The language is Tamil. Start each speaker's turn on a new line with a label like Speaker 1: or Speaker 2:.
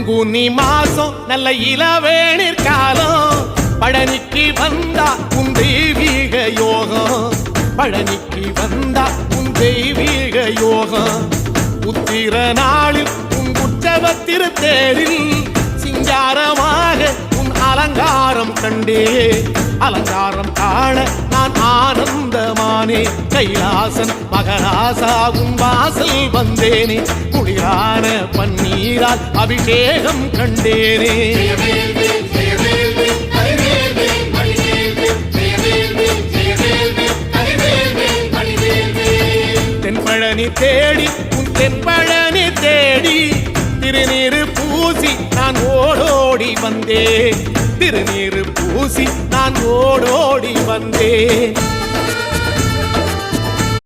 Speaker 1: பங்குனி மாசம் நல்ல இளவேணிற் காலம் பழனிக்கு வந்தா உன் தெய்வீக யோகம் பழனிக்கு வந்தா உன் தெய்வீக யோகம் உத்திர நாளில் உன் உற்சவ திருத்தேரில் சிங்காரமாக உன் அலங்காரம் கண்டே அலங்காரம் காண நான் ஆனந்தமானே கைலாசன் மகராசா உன் வாசல் வந்தேனே குளிரான பன்னீரால் அபிஷேகம் கண்டேனே தென்பழனி தேடி உன் தென்பழனி தேடி திருநீரு பூசி நான் ஓடோடி வந்தேன் திருநீரு பூசி நான் ஓடோடி வந்தேன்